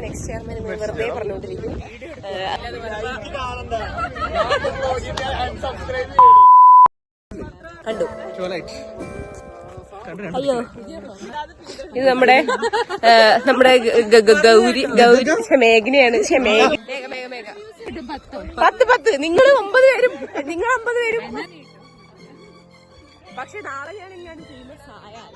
Next chairman വെറുതെ പറഞ്ഞുകൊണ്ടിരിക്കും. കണ്ടു. അയ്യോ, ഇത് നമ്മുടെ ഗൗരി മേഘനയാണ്. മേഘ 10 നിങ്ങൾ 9 പേരും, നിങ്ങൾ 50 പേരും. പക്ഷെ നാളെ ഞാൻ എങ്ങാണ് ഫേമസ് ആയാൽ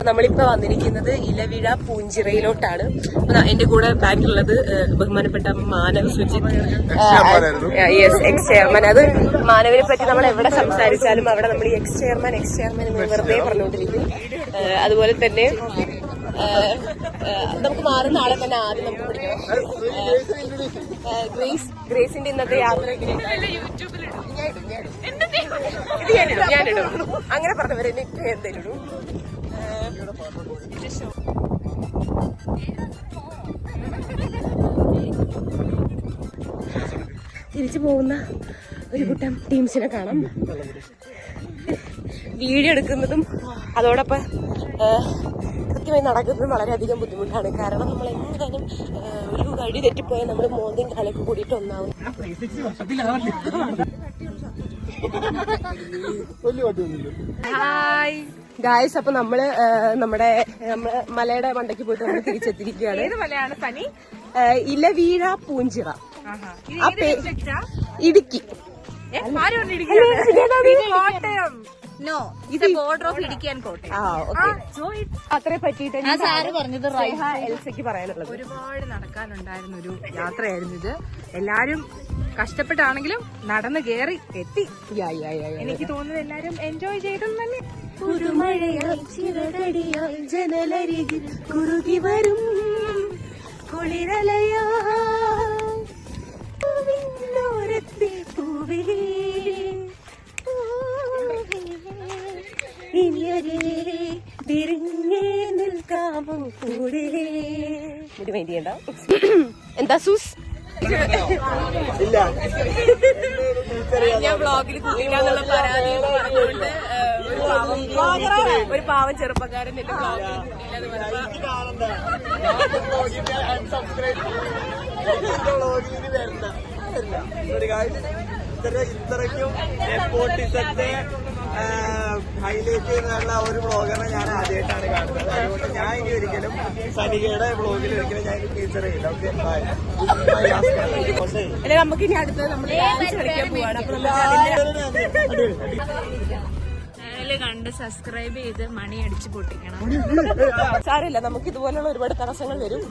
നമ്മളിപ്പോ വന്നിരിക്കുന്നത് ഇലവിഴ പൂഞ്ചിറയിലോട്ടാണ്. എന്റെ കൂടെ ബാക്കിലുള്ളത് ബഹുമാനപ്പെട്ട മാനവ് സുജിത്, എക്സ് ചെയർമാൻ. അത് മാനവിനെ പറ്റി നമ്മൾ എവിടെ സംസാരിച്ചാലും അവിടെ നമ്മൾ ഈ എക്സ് ചെയർമാൻ എന്ന് വെറുതെ പറഞ്ഞുകൊണ്ടിരിക്കും. അതുപോലെ തന്നെ നമുക്ക് മാറുന്ന ആളെ തന്നെ ആദ്യം നമുക്ക് പിടിക്കണം. ഗ്രേസിന്റെ ഇന്നത്തെ യാത്ര ഞാനിടും. അങ്ങനെ പറഞ്ഞവരെ എന്തായാലും തിരിച്ചു പോകുന്ന ഒരു കൂട്ടം ടീംസിനെ കാണാം. വീഡിയോ എടുക്കുന്നതും അതോടൊപ്പം കൃത്യമായി നടക്കുന്നതും വളരെയധികം ബുദ്ധിമുട്ടാണ്. കാരണം നമ്മൾ എന്തായാലും ഒരു വഴി തെറ്റിപ്പോയാൽ നമ്മൾ മോന്തും കാലൊക്കെ കൂടിയിട്ട് ഒന്നാവും. ഹായ് ഗായ്സ്, അപ്പൊ നമ്മുടെ മലയുടെ മണ്ടയ്ക്ക് പോയിട്ട് നമ്മൾ തിരിച്ചെത്തിയിരിക്കുകയാണ്. ഏത് മലയാണ് പനി? ഇലവീഴ പൂഞ്ചിറ, ഇടുക്കി. നോ, ഇത് border of Idukki and Kottayam. അത്രേ പറ്റിയിട്ട് സാറ് പറഞ്ഞത് എൽസയ്ക്ക് പറയാനുള്ളത്. ഒരുപാട് നടക്കാനുണ്ടായിരുന്ന ഒരു യാത്രയായിരുന്നു ഇത്. എല്ലാരും കഷ്ടപ്പെട്ടാണെങ്കിലും നടന്ന് കയറി എത്തി. എനിക്ക് തോന്നുന്നത് എല്ലാരും എൻജോയ് ചെയ്തെന്ന് തന്നെ. ജനലരികിൽ കുറുകി വരും കുളിരലയോരത്തെ പൂവേ നിൽക്കാമോ കൂടെ. മുടി മൈൻഡ് ചെയ്യണ്ട. എന്താ സൂസ്? ഞാൻ വ്ളോഗിൽ കുട്ടിക്കാന്നുള്ള പരാതി പറഞ്ഞുകൊണ്ട് ഒരു പാവം ചെറുപ്പക്കാരൻ എന്റെ ഇത്രയ്ക്കും നെപ്പോട്ടിസത്തെ ഹൈലൈറ്റ് ചെയ്യുന്നുള്ള ഒരു വ്ളോഗറിനെ ഞാൻ ആദ്യമായിട്ടാണ് കാണുന്നത്. അതുകൊണ്ട് ഞാൻ ഇനി ഒരിക്കലും സനികയുടെ വ്ളോഗിൽ ഒരിക്കലും ഞാൻ ഫീച്ചർ ചെയ്യില്ല. ഓക്കെ, നമുക്ക് ഇനി അടുത്ത് നമ്മൾ കളിക്കാൻ പോവാണ്. കണ്ട് സബ്സ്ക്രൈബ് ചെയ്ത് മണി അടിച്ച് പൊട്ടിക്കണം. സാരമില്ല, നമുക്ക് ഇതുപോലുള്ള ഒരുപാട് തടസ്സങ്ങൾ വരും.